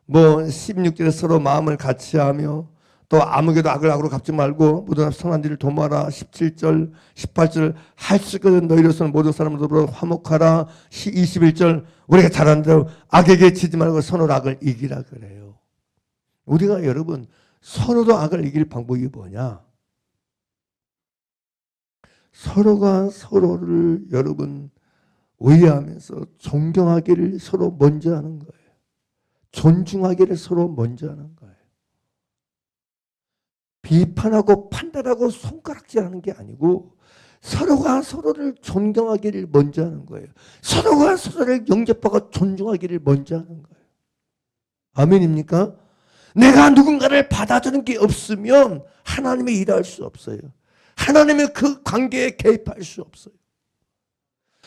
뭐 16절에 서로 마음을 같이 하며 또 아무개도 악을 악으로 갚지 말고 모든 선한 일을 도모하라. 17절 18절 할 수 있거든 너희로서는 모든 사람으로 화목하라. 21절 우리가 잘하는 대로 악에게 지지 말고 서로 악을 이기라 그래요. 우리가 여러분 서로도 악을 이길 방법이 뭐냐? 서로가 서로를 여러분 의해하면서 존경하기를 서로 먼저 하는 거예요. 존중하기를 서로 먼저 하는 거예요. 비판하고 판단하고 손가락질하는 게 아니고 서로가 서로를 존경하기를 먼저 하는 거예요. 서로가 서로를 영접하고 존중하기를 먼저 하는 거예요. 아멘입니까? 내가 누군가를 받아주는 게 없으면 하나님이 일할 수 없어요. 하나님의 그 관계에 개입할 수 없어요.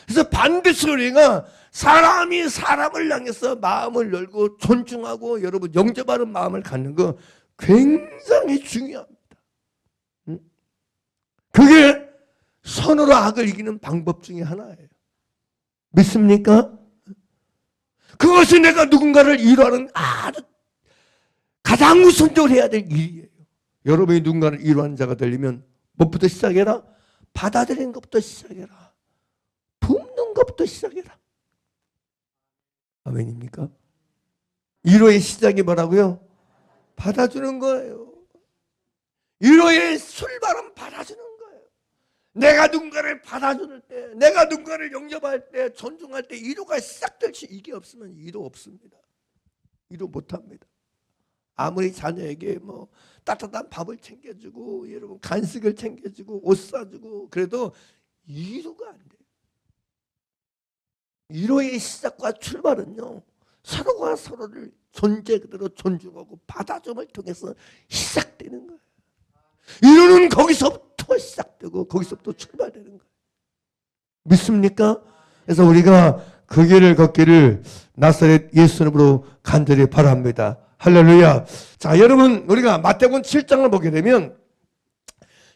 그래서 반드시 우리가 사람이 사람을 향해서 마음을 열고 존중하고 여러분 영접하는 마음을 갖는 거 굉장히 중요합니다. 그게 선으로 악을 이기는 방법 중에 하나예요. 믿습니까? 그것이 내가 누군가를 위로하는 아주 가장 우선적으로 해야 될 일이에요. 여러분이 누군가를 위로하는 자가 되려면 무엇부터 시작해라? 받아들이는 것부터 시작해라. 품는 것부터 시작해라. 아멘입니까? 위로의 시작이 뭐라고요? 받아주는 거예요. 위로의 출발은 받아주는 거예요. 내가 누군가를 받아줄 때, 내가 누군가를 영접할 때, 존중할 때 위로가 시작될 수 이게 없으면 위로 없습니다. 위로 못합니다. 아무리 자녀에게 뭐 따뜻한 밥을 챙겨주고 여러분 간식을 챙겨주고 옷 사주고 그래도 위로가 안 돼요. 위로의 시작과 출발은요, 서로가 서로를 존재 그대로 존중하고 받아줌을 통해서 시작되는 거예요. 위로는 거기서부터 시작되고 거기서부터 출발되는 거예요. 믿습니까? 그래서 우리가 그 길을 걷기를 나사렛 예수 이름으로 간절히 바랍니다. 할렐루야. 자, 여러분 우리가 마태복음 7장을 보게 되면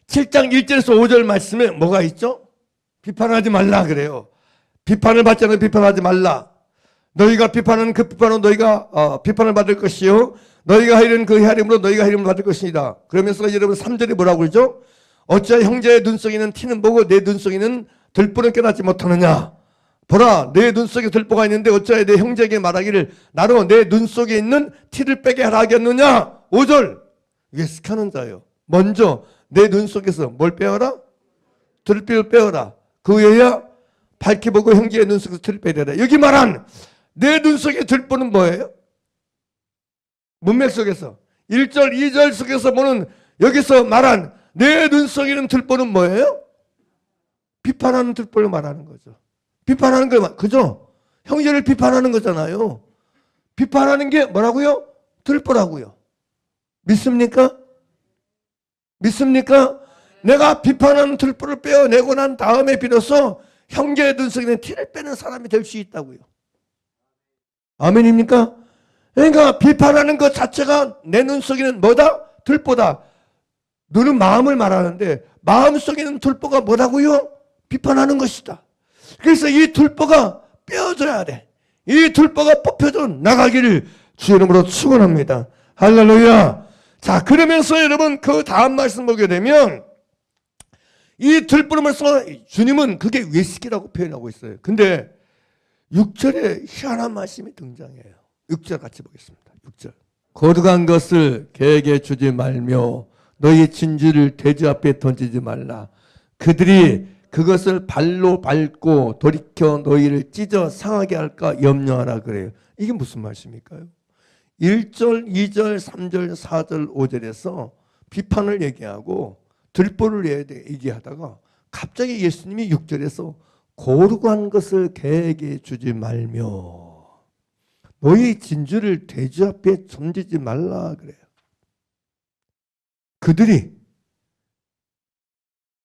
7장 1절에서 5절 말씀에 뭐가 있죠? 비판하지 말라 그래요. 비판을 받지 않으면 비판하지 말라. 너희가 비판하는 그 비판으로 너희가 비판을 받을 것이요 너희가 하려는 그 헤아림으로 너희가 헤아림을 받을 것이다. 그러면서 여러분 3절이 뭐라고 그러죠? 어찌하여 형제의 눈 속에는 티는 보고 내 눈 속에는 들보는 깨닫지 못하느냐. 보라 내 눈 속에 들보가 있는데 어찌하여 내 형제에게 말하기를 나로 내 눈 속에 있는 티를 빼게 하라 하겠느냐. 5절 예식하는 자요. 먼저 내 눈 속에서 뭘 빼어라? 들보를 빼어라. 그 외야 밝히 보고 형제의 눈 속에서 틀을 빼려라. 여기 말한 내 눈 속에 들보는 뭐예요? 문맥 속에서 1절 2절 속에서 보는 여기서 말한 내 눈 속에는 들보는 뭐예요? 비판하는 들보를 말하는 거죠. 비판하는 거 그죠? 형제를 비판하는 거잖아요. 비판하는 게 뭐라고요? 들보라고요. 믿습니까? 믿습니까? 내가 비판하는 들보를 빼어내고 난 다음에 비로소 형제의 눈 속에는 티를 빼는 사람이 될 수 있다고요. 아멘입니까? 그러니까 비판하는 것 자체가 내 눈 속에는 뭐다? 들보다. 눈은 마음을 말하는데 마음 속에는 들보가 뭐라고요? 비판하는 것이다. 그래서 이 들보가 빼어져야 돼. 이 들보가 뽑혀져 나가기를 주 이름으로 축원합니다. 할렐루야. 자, 그러면서 여러분 그 다음 말씀 보게 되면 이 들보름에서 주님은 그게 외식이라고 표현하고 있어요. 근데 6절에 희한한 말씀이 등장해요. 6절 같이 보겠습니다. 6절. 거룩한 것을 개에게 주지 말며 너희 진주를 돼지 앞에 던지지 말라. 그들이 그것을 발로 밟고 돌이켜 너희를 찢어 상하게 할까 염려하라 그래요. 이게 무슨 말씀일까요? 1절, 2절, 3절, 4절, 5절에서 비판을 얘기하고 들보를 얘기하다가 갑자기 예수님이 6절에서 거룩한 것을 개에게 주지 말며 너희 진주를 돼지 앞에 던지지 말라 그래요.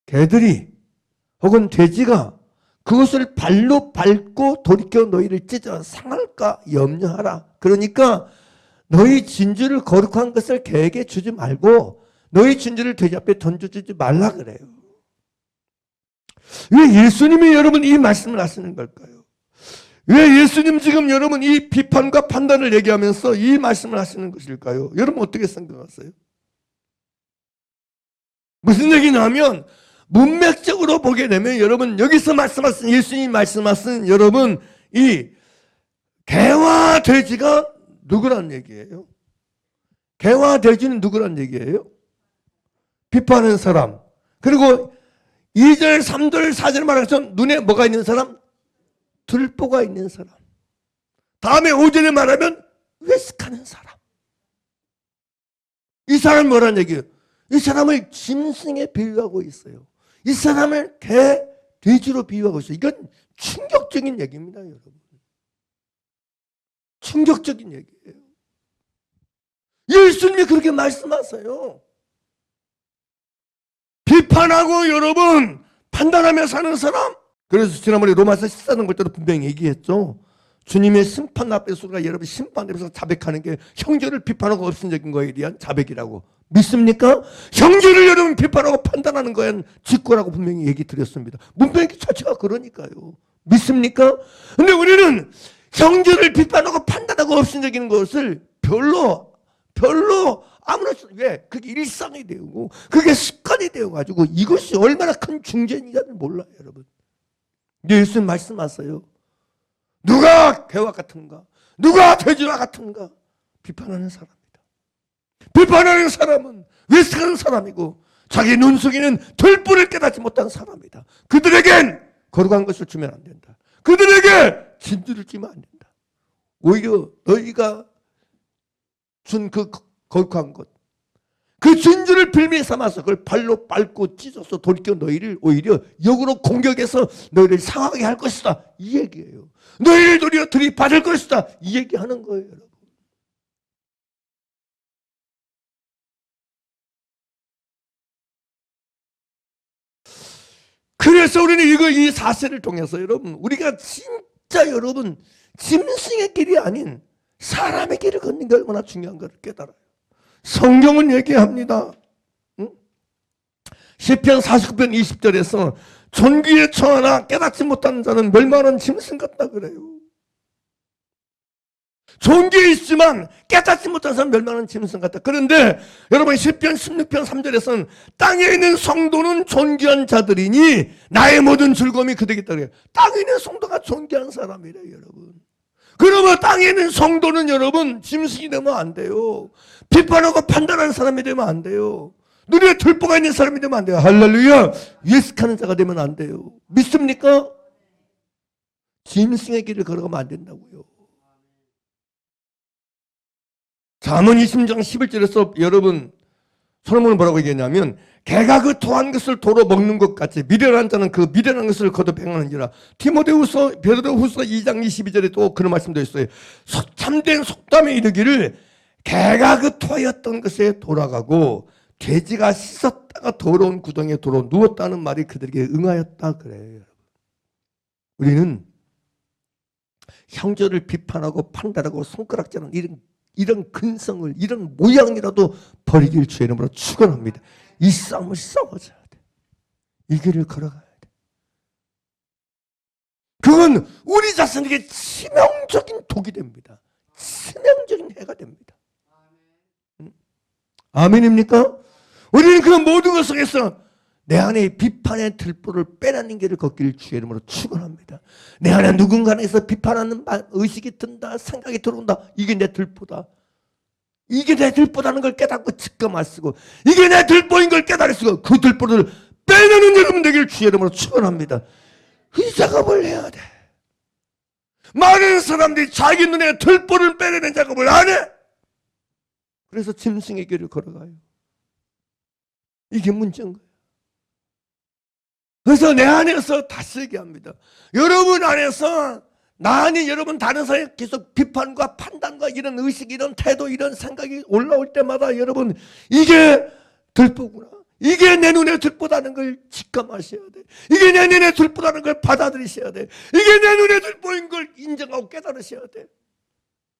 개들이 혹은 돼지가 그것을 발로 밟고 돌이켜 너희를 찢어 상할까 염려하라. 그러니까 너희 진주를 거룩한 것을 개에게 주지 말고 너희 진주를 돼지 앞에 던져주지 말라 그래요. 왜 예수님이 여러분 이 말씀을 하시는 걸까요? 왜 예수님 지금 여러분 이 비판과 판단을 얘기하면서 이 말씀을 하시는 것일까요? 여러분 어떻게 생각하세요? 무슨 얘기냐면 문맥적으로 보게 되면 여러분 여기서 말씀하신 예수님이 말씀하신 여러분 이 개와 돼지가 누구란 얘기예요? 개와 돼지는 누구란 얘기예요? 비판하는 사람. 그리고 2절, 3절, 4절 말하자면 눈에 뭐가 있는 사람? 들보가 있는 사람. 다음에 5절에 말하면 외식하는 사람. 이 사람은 뭐란 얘기예요? 이 사람을 짐승에 비유하고 있어요. 이 사람을 돼지로 비유하고 있어요. 이건 충격적인 얘기입니다, 여러분. 충격적인 얘기예요. 예수님이 그렇게 말씀하세요. 비판하고 여러분 판단하며 사는 사람. 그래서 지난번에 로마서 14장 볼 때도 분명히 얘기했죠. 주님의 심판 앞에서 우리가 여러분 심판 앞에서 자백하는 게 형제를 비판하고 업신적인 거에 대한 자백이라고 믿습니까? 형제를 여러분 비판하고 판단하는 거엔 직고라고 분명히 얘기 드렸습니다. 문맥 자체가 그러니까요. 믿습니까? 근데 우리는 형제를 비판하고 판단하고 업신적인 것을 별로 아무렇지 왜? 그게 일상이 되고 그게 습관이 되어가지고 이것이 얼마나 큰 중죄인지를 몰라요, 여러분. 예수님 말씀하세요. 누가 개와 같은가? 누가 돼지와 같은가? 비판하는 사람이다. 비판하는 사람은 외식하는 사람이고 자기 눈 속에는 들불을 깨닫지 못한 사람이다. 그들에겐 거룩한 것을 주면 안 된다. 그들에게 진주를 주면 안 된다. 오히려 너희가 준 그 거룩한 것, 그 진주를 빌미 삼아서 그걸 발로 밟고 찢어서 돌이켜 너희를 오히려 역으로 공격해서 너희를 상하게 할 것이다. 이 얘기예요. 너희를 도리어 들이받을 것이다. 이 얘기하는 거예요, 여러분. 그래서 우리는 이 사세를 통해서 여러분 우리가 진짜 여러분 짐승의 길이 아닌 사람의 길을 걷는 게 얼마나 중요한 걸 깨달아요. 성경은 얘기합니다. 시편 49편 20절에서 존귀에 처하나 깨닫지 못하는 자는 멸망하는 짐승 같다 그래요. 존귀에 있지만 깨닫지 못하는 사람은 멸망하는 짐승 같다. 그런데 여러분 시편 16편 3절에서는 땅에 있는 성도는 존귀한 자들이니 나의 모든 즐거움이 그들에게 있다 그래요. 땅에 있는 성도가 존귀한 사람이래요, 여러분. 그러면 땅에 있는 성도는 여러분 짐승이 되면 안 돼요. 비판하고 판단하는 사람이 되면 안 돼요. 눈에 들보가 있는 사람이 되면 안 돼요. 할렐루야. 예식하는 자가 되면 안 돼요. 믿습니까? 짐승의 길을 걸어가면 안 된다고요. 잠언 20장 11절에서 여러분 솔로몬은 뭐라고 얘기했냐면 개가 그 토한 것을 도로 먹는 것 같이 미련한 자는 그 미련한 것을 거둬 행하는지라. 베드로후서 2장 22절에 또 그런 말씀도 있어요. 참된 속담에 이르기를 개가 그 토하였던 것에 돌아가고 돼지가 씻었다가 더러운 구덩이에 도로 누웠다는 말이 그들에게 응하였다 그래요. 우리는 형제를 비판하고 판단하고 손가락질하는 이런 근성을 이런 모양이라도 버리길 주의 이름으로 축원합니다. 이 싸움을 싸워줘야 돼. 이 길을 걸어가야 돼. 그건 우리 자신에게 치명적인 독이 됩니다. 치명적인 해가 됩니다. 아멘입니까? 우리는 그 모든 것 속에서 내 안에 비판의 들보를 빼내는 길을 걷기를 주의 이름으로 축원합니다. 내 안에 누군가에서 비판하는 의식이 든다, 생각이 들어온다. 이게 내 들보다. 이게 내 들보다는 걸 깨닫고 직감을 쓰고 이게 내 들보인 걸 깨달으시고 그 들보를 빼내는 여러분 되기를 주의 이름으로 축원합니다. 이 작업을 해야 돼. 많은 사람들이 자기 눈에 들보를 빼내는 작업을 안 해. 그래서 짐승의 길을 걸어가요. 이게 문제인 거예요. 그래서 내 안에서 다시 얘기합니다. 여러분 안에서 나니 여러분 다른 사람이 계속 비판과 판단과 이런 의식, 이런 태도, 이런 생각이 올라올 때마다 여러분 이게 들보구나. 이게 내 눈에 들보다는 걸 직감하셔야 돼. 이게 내 눈에 들보다는 걸 받아들이셔야 돼. 이게 내 눈에 들보인 걸 인정하고 깨달으셔야 돼.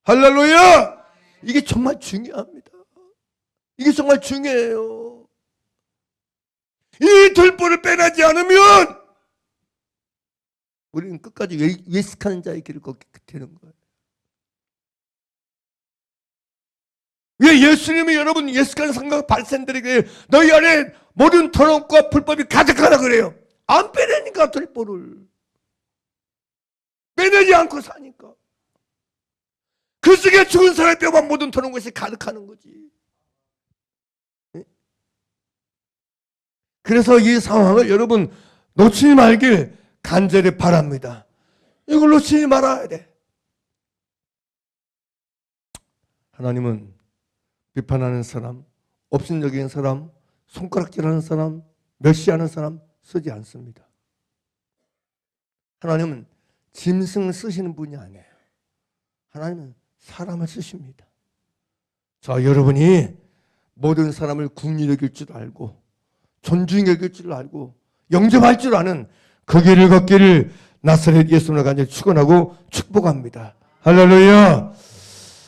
할렐루야! 이게 정말 중요합니다. 이게 정말 중요해요. 이 들보를 빼내지 않으면 우리는 끝까지 외식하는 자의 길을 걷게 되는 거예요. 왜 예수님이 여러분 외식하는 상각 발생들에게 너희 안에 모든 더러움과 불법이 가득하다 그래요. 안 빼내니까 들보를. 빼내지 않고 사니까. 그 속에 죽은 사람의 뼈와 모든 더러운 것이 가득하는 거지. 그래서 이 상황을 여러분 놓치지 말길 간절히 바랍니다. 이걸 놓치지 말아야 돼. 하나님은 비판하는 사람, 업신여기는 사람, 손가락질하는 사람, 멸시하는 사람, 쓰지 않습니다. 하나님은 짐승 쓰시는 분이 아니에요. 하나님은 사람을 쓰십니다. 자, 여러분이 모든 사람을 긍휼히 여길 줄 알고 존중히 여길 줄 알고 영접할 줄 아는 그 길을 걷기를 나사렛 예수님을 간절히 축원하고 축복합니다. 할렐루야.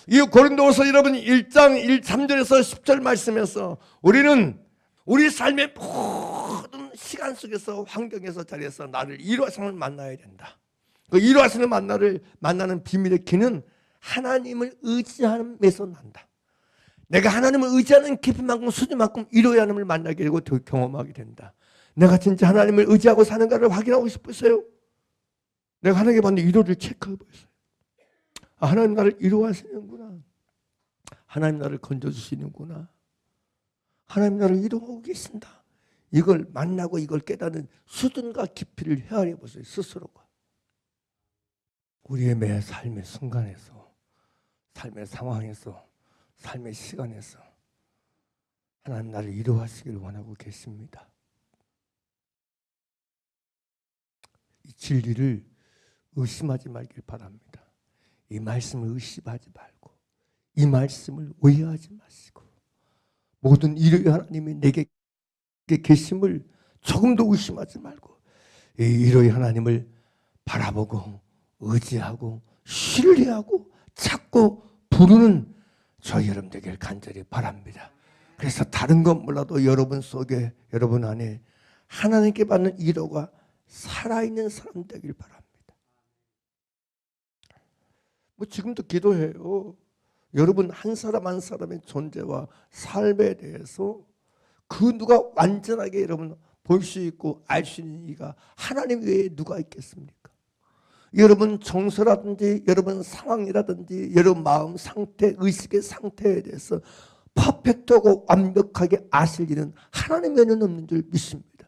이 고린도후서 여러분 1장 3절에서 10절 말씀에서 우리는 우리 삶의 모든 시간 속에서 환경에서 자리에서 나를 이루하시는 만나야 된다. 그 이루하시는 만나는 비밀의 키는 하나님을 의지함에서 난다. 내가 하나님을 의지하는 깊이만큼 수준만큼 이루어야 하나님을 만나게 되고 경험하게 된다. 내가 진짜 하나님을 의지하고 사는가를 확인하고 싶으세요? 내가 하나님께 받는 위로를 체크해 보세요. 아, 하나님 나를 위로하시는구나. 하나님 나를 건져주시는구나. 하나님 나를 위로하고 계신다. 이걸 만나고 이걸 깨닫는 수준과 깊이를 헤아려 보세요. 스스로가. 우리의 매 삶의 순간에서, 삶의 상황에서, 삶의 시간에서 하나님 나를 위로하시길 원하고 계십니다. 이 진리를 의심하지 말길 바랍니다. 이 말씀을 의심하지 말고 이 말씀을 오해하지 마시고 모든 일을 하나님이 내게 계심을 조금도 의심하지 말고 이 일의 하나님을 바라보고 의지하고 신뢰하고 찾고 부르는 저 여러분 되길 간절히 바랍니다. 그래서 다른 건 몰라도 여러분 속에 여러분 안에 하나님께 받는 위로가 살아있는 사람 되길 바랍니다. 뭐 지금도 기도해요. 여러분 한 사람 한 사람의 존재와 삶에 대해서 그 누가 완전하게 여러분 볼 수 있고 알 수 있는 이가 하나님 외에 누가 있겠습니까? 여러분 정서라든지 여러분 상황이라든지 여러분 마음 상태, 의식의 상태에 대해서 퍼펙트하고 완벽하게 아실 일은 하나님 외에는 없는 줄 믿습니다.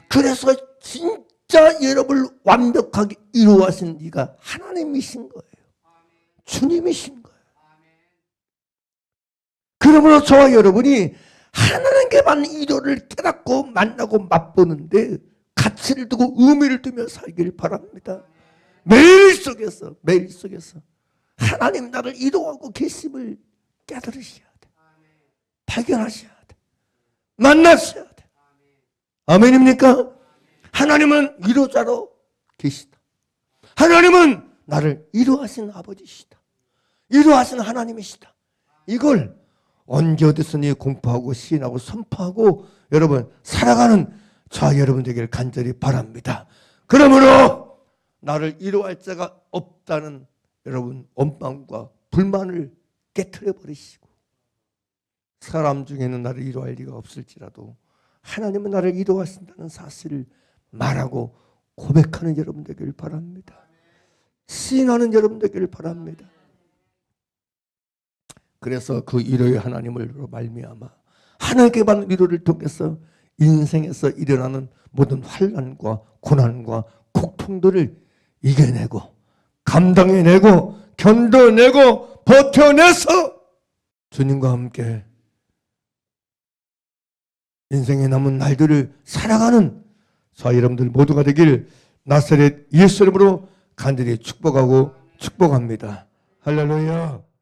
그래서 진짜 여러분을 완벽하게 이루어하신 이가 하나님이신 거예요. 주님이신 거예요. 그러므로 저와 여러분이 하나님께 받는 위로를 깨닫고 만나고 맛보는데 가치를 두고 의미를 두며 살길 바랍니다. 매일 속에서 하나님 나를 위로하고 계심을 깨달으셔야 돼. 발견하셔야 돼. 만나셔야 돼. 아멘입니까? 하나님은 위로자로 계시다. 하나님은 나를 위로하시는 아버지시다. 위로하시는 하나님이시다. 이걸 언제 어디서니 공포하고 시인하고 선포하고 여러분 살아가는 저 여러분 되기를 간절히 바랍니다. 그러므로 나를 위로할 자가 없다는 여러분 원망과 불만을 깨트려 버리시고 사람 중에는 나를 위로할 리가 없을지라도 하나님은 나를 위로하신다는 사실을 말하고 고백하는 여러분 되기를 바랍니다. 시인하는 여러분 되기를 바랍니다. 그래서 그 위로의 하나님을 말미암아 하나님께 받는 위로를 통해서 인생에서 일어나는 모든 환난과 고난과 고통들을 이겨내고 감당해내고 견뎌내고 버텨내서 주님과 함께 인생의 남은 날들을 살아가는 저 여러분들 모두가 되길 나사렛 예수 이름으로 간절히 축복하고 축복합니다. 할렐루야.